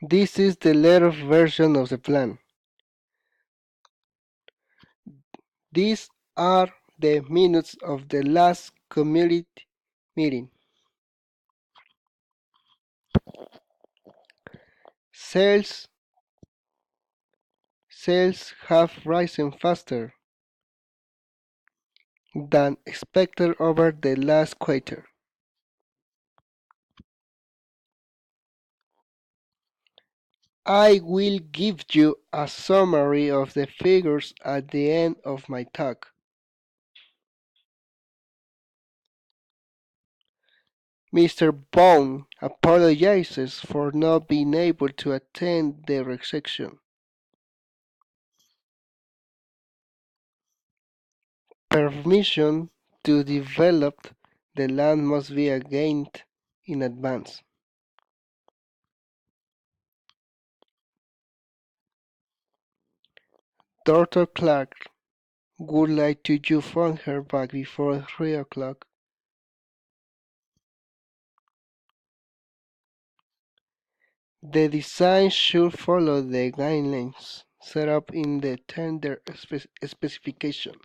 This is the letter version of the plan. These are the minutes of the last community meeting. Sales sales have risen faster than expected over the last quarter. I will give you a summary of the figures at the end of my talk. Mr. Bone apologizes for not being able to attend the reception. Permission to develop the land must be gained in advance. Dr. Clark would like you phone her back before 3 o'clock. The design should follow the guidelines set up in the tender specification.